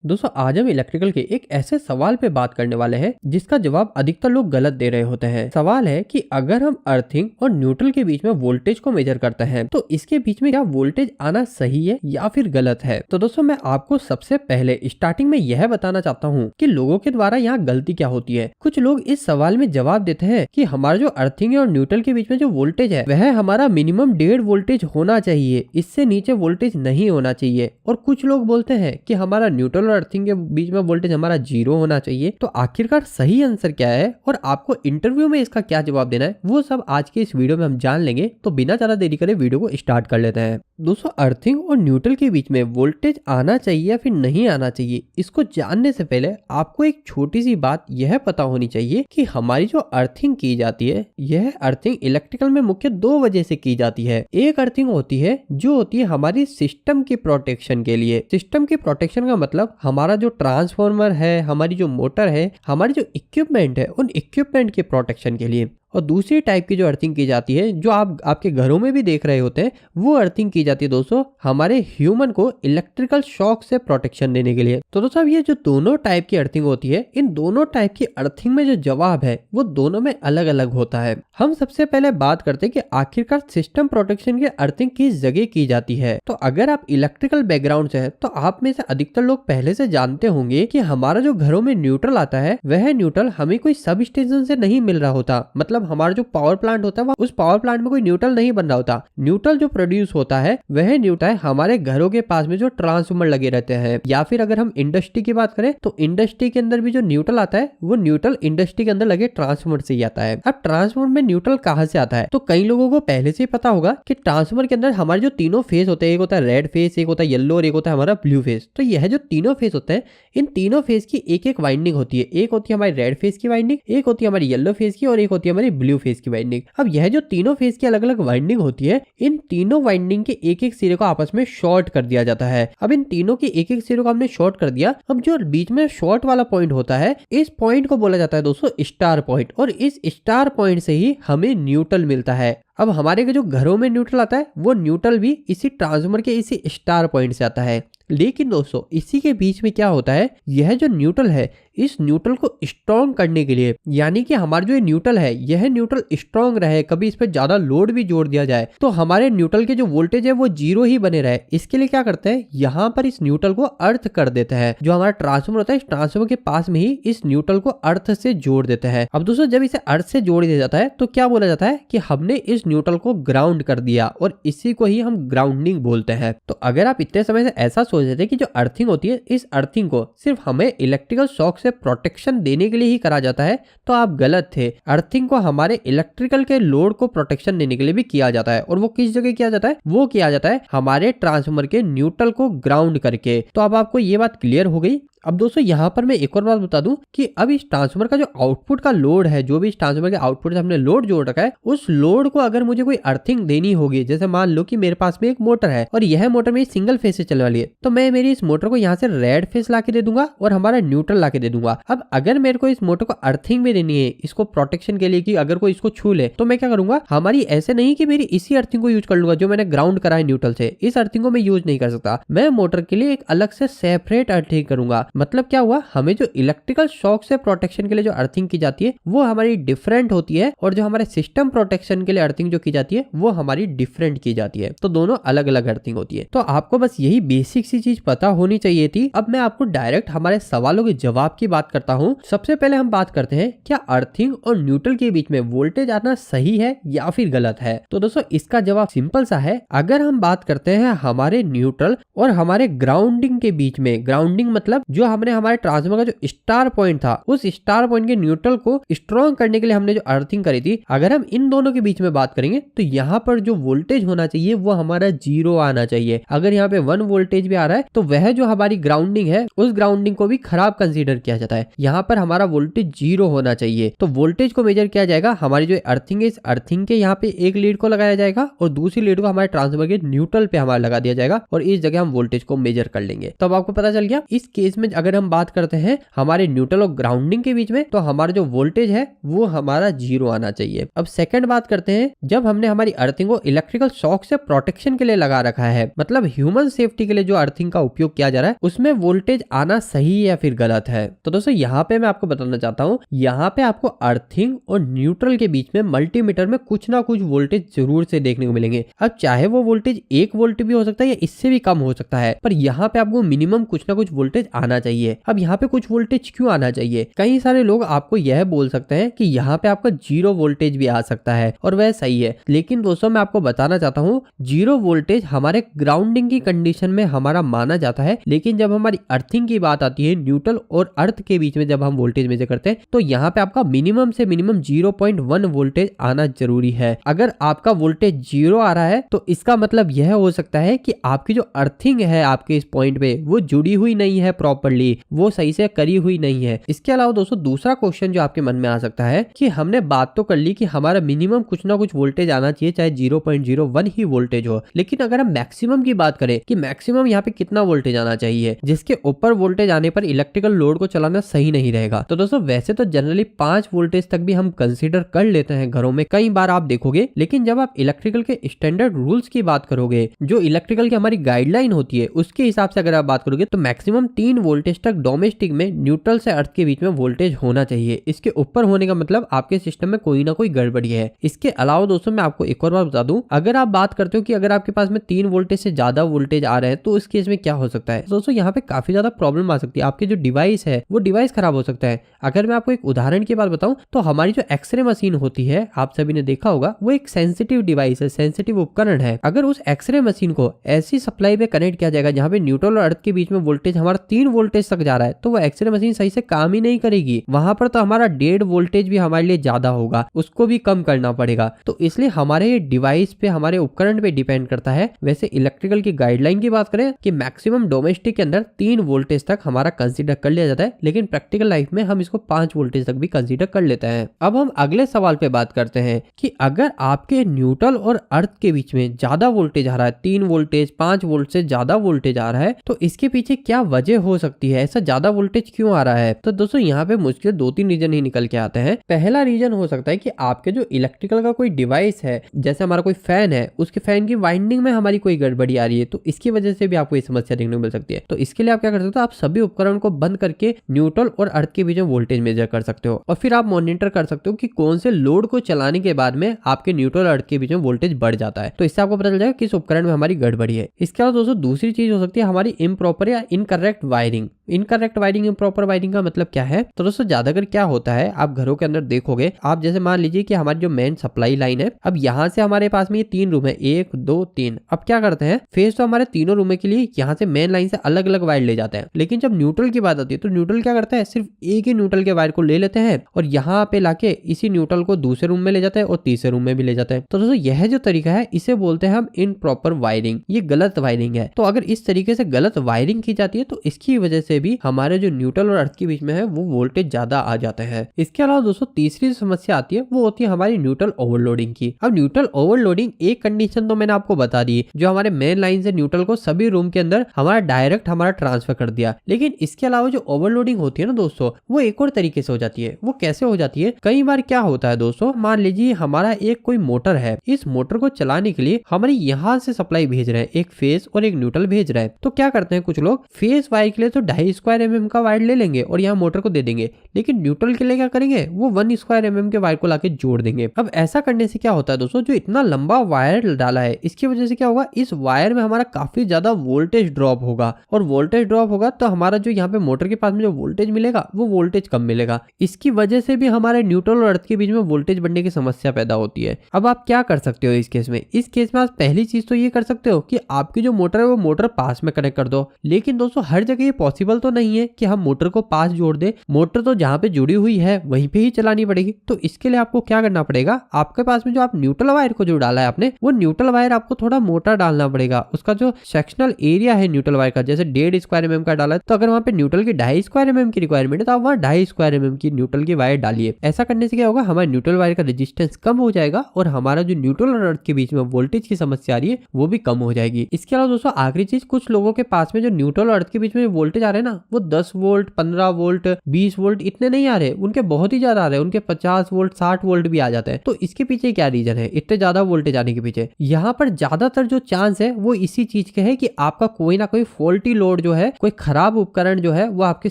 दोस्तों आज हम इलेक्ट्रिकल के एक ऐसे सवाल पे बात करने वाले हैं जिसका जवाब अधिकतर लोग गलत दे रहे होते हैं। सवाल है कि अगर हम अर्थिंग और न्यूट्रल के बीच में वोल्टेज को मेजर करते हैं तो इसके बीच में क्या वोल्टेज आना सही है या फिर गलत है। तो दोस्तों मैं आपको सबसे पहले स्टार्टिंग में यह बताना चाहता हूँ कि लोगों के द्वारा यहाँ गलती क्या होती है। कुछ लोग इस सवाल में जवाब देते हैं कि हमारा जो अर्थिंग और न्यूट्रल के बीच में जो वोल्टेज है वह हमारा मिनिमम 1.5 वोल्टेज होना चाहिए, इससे नीचे वोल्टेज नहीं होना चाहिए। और कुछ लोग बोलते हैं कि हमारा न्यूट्रल अर्थिंग के बीच में वोल्टेज हमारा 0 होना चाहिए। तो आखिरकार सही आंसर क्या है और आपको इंटरव्यू में इसका क्या जवाब देना है वो सब आज के इस वीडियो में हम जान लेंगे। तो बिना ज्यादा देरी करे वीडियो को स्टार्ट कर लेते हैं। दोस्तों अर्थिंग और न्यूट्रल के बीच में वोल्टेज आना चाहिए या फिर नहीं आना चाहिए, इसको जानने से पहले आपको एक छोटी सी बात यह पता होनी चाहिए कि हमारी जो अर्थिंग की जाती है यह अर्थिंग इलेक्ट्रिकल में मुख्य 2 वजह से की जाती है। एक अर्थिंग होती है जो होती है हमारी सिस्टम की प्रोटेक्शन के लिए। सिस्टम की प्रोटेक्शन का मतलब हमारा जो ट्रांसफार्मर है, हमारी जो मोटर है, हमारी जो इक्विपमेंट है, उन इक्विपमेंट के प्रोटेक्शन के लिए। और दूसरी टाइप की जो अर्थिंग की जाती है जो आप आपके घरों में भी देख रहे होते हैं वो अर्थिंग की जाती है दोस्तों हमारे ह्यूमन को इलेक्ट्रिकल शॉक से प्रोटेक्शन देने के लिए। तो दोस्तों अब ये जो दोनों टाइप की अर्थिंग होती है इन दोनों टाइप की अर्थिंग में जो जवाब है वो दोनों में अलग अलग होता है। हम सबसे पहले बात करते हैं कि आखिरकार सिस्टम प्रोटेक्शन की अर्थिंग किस जगह की जाती है। तो अगर आप इलेक्ट्रिकल बैकग्राउंड से है तो आप में से अधिकतर लोग पहले से जानते होंगे कि हमारा जो घरों में न्यूट्रल आता है वह न्यूट्रल हमें कोई सब स्टेशन से नहीं मिल रहा होता। मतलब हमारा जो पावर प्लांट होता है उस पावर प्लांट में कोई न्यूट्रल नहीं बन रहा होता। न्यूट्रल जो प्रोड्यूस होता है वह न्यूट्रल हमारे घरों के पास में जो ट्रांसफार्मर लगे रहते हैं। या फिर अगर हम इंडस्ट्री की बात करें तो इंडस्ट्री के अंदर भी जो न्यूट्रल आता है वो न्यूट्रल इंडस्ट्री के अंदर लगे ट्रांसफार्मर से ही आता है। अब ट्रांसफार्मर में न्यूट्रल कहां से आता है तो कई लोगों को पहले से ही पता होगा कि ट्रांसफार्मर के अंदर हमारे जो तीनों फेस होते हैं, एक होता है रेड फेस, एक होता है येलो और एक होता है हमारा ब्लू फेस। तो यह जो तीनों फेस होते हैं इन तीनों फेस की एक एक वाइंडिंग होती है। एक होती है हमारी रेड फेस की वाइंडिंग, एक होती है हमारी येलो फेस की और एक होती है हमारी ब्लू फेस की वाइंडिंग। अब यह जो तीनों फेस की अलग अलग वाइंडिंग होती है इन तीनों वाइंडिंग के एक एक सिरे को आपस में शॉर्ट कर दिया जाता है। अब इन तीनों के एक एक सिरे को हमने शॉर्ट कर दिया। अब जो बीच में शॉर्ट वाला पॉइंट होता है इस पॉइंट को बोला जाता है दोस्तों स्टार पॉइंट, और इस स्टार पॉइंट से ही हमें न्यूट्रल मिलता है। अब हमारे जो घरों में न्यूट्रल आता है वो न्यूट्रल भी इसी ट्रांसफार्मर के इसी स्टार पॉइंट से आता है। लेकिन दोस्तों इसी के बीच में क्या होता है, यह जो न्यूट्रल है इस न्यूट्रल को स्ट्रॉन्ग करने के लिए, यानी कि हमारा जो न्यूट्रल है यह न्यूट्रल स्ट्रॉन्ग रहे, कभी इस पर ज्यादा लोड भी जोड़ दिया जाए तो हमारे न्यूट्रल के जो वोल्टेज है वो 0 ही बने रहे। इसके लिए क्या करते हैं, यहाँ पर इस न्यूट्रल को अर्थ कर देते हैं। जो हमारा ट्रांसफार्मर होता है इस ट्रांसफार्मर के पास में ही इस न्यूट्रल को अर्थ से जोड़ देते हैं। अब दोस्तों जब इसे अर्थ से जोड़ दिया जाता है तो क्या बोला जाता है कि हमने इस न्यूट्रल को ग्राउंड कर दिया, और इसी को ही हम ग्राउंडिंग बोलते हैं। तो अगर आप इतने समय से ऐसा सोच रहे थे कि जो अर्थिंग होती है इस अर्थिंग को सिर्फ हमें इलेक्ट्रिकल शॉक से प्रोटेक्शन देने के लिए ही करा जाता है तो आप गलत थे। अर्थिंग को हमारे इलेक्ट्रिकल के लोड को प्रोटेक्शन देने के लिए भी किया जाता है। और वो किस जगह किया जाता है, वो किया जाता है हमारे ट्रांसफार्मर के न्यूट्रल को ग्राउंड करके। तो अब आपको ये बात क्लियर हो गई। अब दोस्तों यहाँ पर मैं एक और बात बता दूं कि अब इस ट्रांसफार्मर का जो आउटपुट का लोड है, जो भी इस ट्रांसफार्मर के आउटपुट से हमने लोड जोड़ रखा है, उस लोड को अगर मुझे कोई अर्थिंग देनी होगी, जैसे मान लो कि मेरे पास में एक मोटर है और यह मोटर मेरी सिंगल फेस से चलने वाली है, तो मैं मेरी इस मोटर को यहाँ से रेड फेस ला के दे दूंगा और हमारा न्यूट्रल ला के दे दूंगा। अब अगर मेरे को इस मोटर को अर्थिंग भी देनी है इसको प्रोटेक्शन के लिए कि अगर कोई इसको छू ले तो मैं क्या करूंगा, हमारी ऐसे नहीं कि मेरी इसी अर्थिंग को यूज कर लूंगा जो मैंने ग्राउंड करा है न्यूट्रल से, इस अर्थिंग को मैं यूज नहीं कर सकता। मैं मोटर के लिए एक अलग से सेपरेट अर्थिंग करूंगा। मतलब क्या हुआ, हमें जो इलेक्ट्रिकल शॉक से प्रोटेक्शन के लिए जो अर्थिंग की जाती है वो हमारी डिफरेंट होती है, और जो हमारे सिस्टम प्रोटेक्शन के लिए अर्थिंग जो की जाती है वो हमारी डिफरेंट की जाती है। तो दोनों अलग अलग अर्थिंग होती है। तो आपको बस यही बेसिक सी चीज पता होनी चाहिए थी। अब मैं आपको डायरेक्ट हमारे सवालों के जवाब की बात करता हूँ। सबसे पहले हम बात करते हैं क्या अर्थिंग और न्यूट्रल के बीच में वोल्टेज आना सही है या फिर गलत है। तो दोस्तों इसका जवाब सिंपल सा है। अगर हम बात करते हैं हमारे न्यूट्रल और हमारे ग्राउंडिंग के बीच में, ग्राउंडिंग मतलब जो हमने हमारे ट्रांसफार्मर का जो स्टार पॉइंट था उस स्टार पॉइंट के न्यूट्रल को स्ट्रॉन्ग करने के लिए हमने जो अर्थिंग करी थी, अगर हम इन दोनों के बीच में बात करेंगे तो यहाँ पर जो वोल्टेज होना चाहिए वो हमारा 0 आना चाहिए। अगर यहाँ पे 1 वोल्टेज भी आ रहा है तो वह जो हमारी ग्राउंडिंग है उस ग्राउंडिंग को भी खराब कंसीडर किया जाता है। यहाँ पर हमारा वोल्टेज 0 होना चाहिए। तो वोल्टेज को मेजर किया जाएगा, हमारी जो अर्थिंग है इस अर्थिंग के यहाँ पे एक लीड को लगाया जाएगा और दूसरी लीड को हमारे ट्रांसफार्मर के न्यूट्रल पे हमारा लगा दिया जाएगा और इस जगह हम वोल्टेज को मेजर कर लेंगे। तब आपको पता चल गया। इस केस में में अगर हम बात करते हैं हमारे न्यूट्रल और ग्राउंडिंग के बीच में, तो हमारा जो वोल्टेज है वो हमारा 0 आना चाहिए। अब सेकंड बात करते हैं, जब हमने हमारी अर्थिंग को इलेक्ट्रिकल शॉक से प्रोटेक्शन के लिए लगा रखा है, मतलब ह्यूमन सेफ्टी के लिए जो अर्थिंग का उपयोग किया जा रहा है, उसमें वोल्टेज आना सही या फिर गलत है। तो दोस्तों यहाँ पे मैं आपको बताना चाहता हूँ, यहाँ पे आपको अर्थिंग और न्यूट्रल के बीच में मल्टीमीटर में कुछ ना कुछ वोल्टेज जरूर से देखने को मिलेंगे। अब चाहे वो वोल्टेज 1 वोल्ट भी हो सकता है या इससे भी कम हो सकता है, पर यहाँ पे आपको मिनिमम कुछ ना कुछ वोल्टेज आना चाहिए। अब यहाँ पे कुछ वोल्टेज क्यों आना चाहिए? कई सारे लोग आपको यह बोल सकते हैं कि यहाँ पे आपका 0 वोल्टेज भी आ सकता है, और वह सही है, लेकिन दोस्तों मैं आपको बताना चाहता हूँ 0 वोल्टेज हमारे ग्राउंडिंग की कंडीशन में हमारा माना जाता है, लेकिन जब हमारी अर्थिंग की बात आती है, न्यूट्रल और अर्थ के बीच में जब हम वोल्टेज मेजर करते हैं, तो यहाँ पे आपका मिनिमम से मिनिमम 0.1 वोल्टेज आना जरूरी है। अगर आपका वोल्टेज 0 आ रहा है तो इसका मतलब यह हो सकता है कि आपकी जो अर्थिंग है आपके इस पॉइंट पे वो जुड़ी हुई नहीं है प्रॉपर्ली, वो सही से करी हुई नहीं है। इसके अलावा दोस्तों दूसरा क्वेश्चन जो आपके मन में आ सकता है कि हमने बात तो कर ली कि हमारा मिनिमम कुछ ना कुछ वोल्टेज आना चाहिए, चाहे 0.01 ही वोल्टेज हो, लेकिन अगर हम मैक्सिमम की बात करें कि मैक्सिमम यहाँ पे कितना वोल्टेज आना चाहिए, जिसके ऊपर वोल्टेज आने पर इलेक्ट्रिकल लोड को चलाना सही नहीं रहेगा। तो दोस्तों वैसे तो जनरली 5 वोल्टेज तक भी हम कंसीडर कर लेते हैं घरों में, कई बार आप देखोगे, लेकिन जब आप इलेक्ट्रिकल के स्टैंडर्ड रूल्स की बात करोगे, जो इलेक्ट्रिकल की हमारी गाइडलाइन होती है उसके हिसाब से अगर आप बात करोगे, तो मैक्सिमम 3 वोल्टेज तक डोमेस्टिक में न्यूट्रल से अर्थ के बीच में वोल्टेज होना चाहिए। इसके ऊपर होने का मतलब आपके सिस्टम में कोई ना कोई गड़बड़ी है। इसके अलावा दोस्तों मैं आपको एक और बात बता दूं, अगर आप बात करते हो कि अगर आपके पास में 3 वोल्टेज से ज्यादा वोल्टेज आ रहे हैं, तो इस केस में क्या हो सकता है दोस्तों, यहाँ पे काफी ज्यादा प्रॉब्लम आ सकती है। आपके जो डिवाइस है वो डिवाइस खराब हो सकता है। अगर मैं आपको एक उदाहरण की बात बताऊं, तो हमारी जो एक्सरे मशीन होती है, आप सभी ने देखा होगा, वो एक सेंसिटिव डिवाइस है, सेंसिटिव उपकरण है। अगर उस एक्सरे मशीन को ऐसी सप्लाई पे कनेक्ट किया जाएगा जहाँ पे न्यूट्रल और अर्थ के बीच में वोल्टेज हमारा 3 वोल्टेज तक जा रहा है, तो वो एक्सरे मशीन सही से काम ही नहीं करेगी। वहां पर तो हमारा 1.5 वोल्टेज भी हमारे लिए ज्यादा होगा, उसको भी कम करना पड़ेगा। तो इसलिए हमारे डिवाइस पे, हमारे उपकरण पे डिपेंड करता है। वैसे इलेक्ट्रिकल की गाइडलाइन की बात करें कि मैक्सिमम डोमेस्टिक के अंदर 3 वोल्टेज तक हमारा कंसीडर कर लिया जाता है, लेकिन प्रैक्टिकल लाइफ में हम इसको 5 वोल्टेज तक भी कंसीडर कर लेते हैं। अब हम अगले सवाल पे बात करते हैं कि अगर आपके न्यूट्रल और अर्थ के बीच में ज्यादा वोल्टेज आ रहा है, 3 वोल्टेज 5 वोल्ट से ज्यादा वोल्टेज आ रहा है, तो इसके पीछे क्या वजह हो सकती है? ऐसा ज्यादा वोल्टेज क्यों आ रहा है? तो दोस्तों यहाँ पे मुश्किल 2-3 रीजन ही निकल के आते हैं। पहला रीजन हो सकता है कि आपके जो इलेक्ट्रिकल का कोई डिवाइस है, जैसे हमारा कोई फैन है, उसके फैन की वाइंडिंग में हमारी कोई गड़बड़ी आ रही है, तो इसकी वजह से भी आपको ये समस्या देखने को मिल सकती है। तो इसके लिए आप क्या कर सकते हो, आप सभी उपकरण को बंद करके न्यूट्रल और अर्थ के बीच में वोल्टेज मेजर कर सकते हो, और फिर आप मॉनिटर कर सकते हो कि कौन से लोड को चलाने के बाद में आपके न्यूट्रल और अर्थ के बीच में वोल्टेज बढ़ जाता है। तो इससे आपको पता चल जाएगा किस उपकरण में हमारी गड़बड़ी है। इसके अलावा दोस्तों दूसरी चीज हो सकती है हमारी इम्प्रॉपर या incorrect wiring. Incorrect wiring, improper wiring का मतलब क्या है? तो दोस्तों ज्यादातर क्या होता है, आप घरों के अंदर देखोगे, आप जैसे मान लीजिए कि हमारी जो मेन सप्लाई लाइन है, अब यहाँ से हमारे पास में ये 3 रूम है, 1 2 3। अब क्या करते हैं, फेज तो हमारे तीनों रूम के लिए यहाँ से मेन लाइन से अलग अलग वायर ले जाते हैं, लेकिन जब न्यूट्रल की बात आती है तो न्यूट्रल क्या करता है, सिर्फ एक ही न्यूट्रल के वायर को ले लेते हैं और यहाँ पे लाके इसी न्यूट्रल को दूसरे रूम में ले जाते हैं और तीसरे रूम में भी ले जाते हैं। तो दोस्तों यह जो तरीका है इसे बोलते हैं हम इनप्रॉपर वायरिंग, ये गलत वायरिंग है। तो अगर इस तरीके से गलत वायरिंग की जाती है तो इसकी वजह से भी हमारे जो न्यूट्रल और अर्थ के बीच में है वो वोल्टेज ज्यादा आ जाता है। इसके अलावा दोस्तों तीसरी समस्या आती है वो होती है हमारी न्यूट्रल ओवरलोडिंग की। अब न्यूट्रल ओवरलोडिंग एक कंडीशन तो मैंने आपको बता दी, जो हमारे मेन लाइन से न्यूट्रल को सभी रूम के अंदर हमारा डायरेक्ट हमारा ट्रांसफर कर दिया, लेकिन इसके अलावा जो ओवरलोडिंग होती है ना दोस्तों, वो एक और तरीके से हो जाती है। वो कैसे हो जाती है? कई बार क्या होता है दोस्तों, मान लीजिए हमारा एक कोई मोटर है, इस मोटर को चलाने के लिए हमारे यहाँ से सप्लाई भेज रहे हैं, एक फेज और एक न्यूट्रल भेज रहे हैं। तो क्या करते हैं कुछ लोग, फेज वायर के लिए तो 2.5 स्क्वायर mm का वायर ले लेंगे और यहाँ मोटर को दे देंगे, लेकिन न्यूट्रल के लिए क्या करेंगे, वो 1 स्क्वायर mm के वायर को लाके जोड़ देंगे। अब ऐसा करने से क्या होता है दोस्तों, जो इतना लंबा वायर डाला है इसकी वजह से क्या होगा, इस वायर में हमारा काफी ज्यादा वोल्टेज ड्रॉप होगा, और वोल्टेज ड्रॉप होगा तो हमारा जो यहाँ पे मोटर के पास में जो वोल्टेज मिलेगा वो वोल्टेज कम मिलेगा। इसकी वजह से भी हमारे न्यूट्रल और अर्थ के बीच में वोल्टेज बढ़ने की समस्या पैदा होती है। अब आप क्या कर सकते हो इस केस में? इस केस में आप पहली चीज तो ये कर सकते हो कि आपकी जो मोटर है वो मोटर पास में कनेक्ट कर दो, लेकिन दोस्तों हर जगह ये पॉसिबल तो नहीं है कि हम मोटर को पास जोड़ दे। मोटर तो जहाँ पे जुड़ी हुई है वहीं पे ही चलानी पड़ेगी। तो इसके लिए आपको क्या करना पड़ेगा, आपके पास में जो आप न्यूट्रल वायर को जो डाला है आपने, वो न्यूट्रल वायर आपको थोड़ा मोटा डालना पड़ेगा। उसका जो सेक्शनल एरिया है न्यूट्रल वायर का, जैसे 1.5 स्क्वायर mm का डाला है, तो अगर वहाँ पे न्यूट्रल की 2.5 स्क्वायर mm की रिक्वायरमेंट है तो आप वहाँ 2.5 स्क्वायर mm की न्यूट्रल की वायर डालिए। ऐसा करने से क्या होगा, हमारे न्यूट्रल वायर का रेजिस्टेंस कम हो जाएगा और हमारा जो न्यूट्रल और अर्थ के बीच में वोल्टेज की समस्या आ रही है वो भी कम हो जाएगी। इसके अलावा दोस्तों आखिरी चीज, कुछ लोगों के पास में जो न्यूट्रल और अर्थ के बीच में वोल्टेज आ रहा है ना वो 10 वोल्ट, 15 वोल्ट, 20 वोल्ट इतने नहीं आ रहे, उनके बहुत ही ज्यादा आ रहे हैं, उनके 50 वोल्ट, 60 वोल्ट भी आ जाते हैं। तो इसके पीछे क्या रीजन है इतने ज्यादा वोल्टेज आने के पीछे? यहाँ पर ज्यादातर जो चांस है वो इसी चीज के है कि आपका कोई ना कोई फॉल्टी लोड जो है, कोई खराब उपकरण जो है वो आपके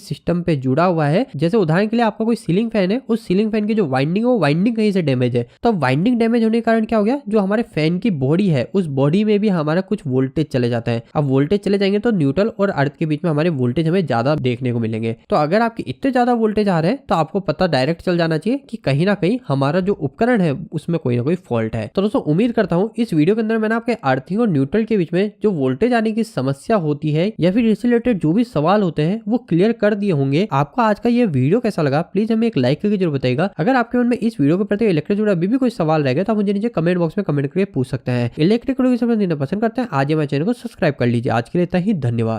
सिस्टम पे जुड़ा हुआ है। जैसे उदाहरण के लिए आपका कोई सीलिंग फैन है, उस सीलिंग फैन की जो वाइंडिंग है वो वाइंडिंग कहीं से डैमेज है, तो वाइंडिंग डैमेज होने के कारण क्या हो गया, जो हमारे फैन की बॉडी है उस बॉडी में भी हमारा कुछ वोल्टेज चले जाता है। अब वोल्टेज चले जाएंगे तो न्यूट्रल और अर्थ के बीच में हमारे वोल्टेज हमें ज्यादा देखने को मिलेंगे। तो अगर आपके इतने ज्यादा वोल्टेज आ रहे हैं तो आपको पता डायरेक्ट चल जाना चाहिए कि कहीं ना कहीं हमारा जो उपकरण है उसमें कोई ना कोई फॉल्ट है। तो दोस्तों उम्मीद करता हूँ इस वीडियो के अंदर मैंने आपके अर्थिंग और न्यूट्रल के बीच में जो वोल्टेज आने की समस्या होती है या फिर इससे रिलेटेड जो भी सवाल होते हैं वो क्लियर कर दिए होंगे। आपको आज का ये वीडियो कैसा लगा प्लीज हमें एक लाइक करके जरूर बताइएगा। अगर आपके मन में इस वीडियो के प्रति इलेक्ट्रिक जुड़ा अभी भी कोई सवाल रहेगा तो आप मुझे नीचे कमेंट बॉक्स में कमेंट करके पूछ सकते हैं। इलेक्ट्रिक पसंद करते हैं आज हमारे चैनल को सब्सक्राइब कर लीजिए। आज के लिए इतना ही, धन्यवाद।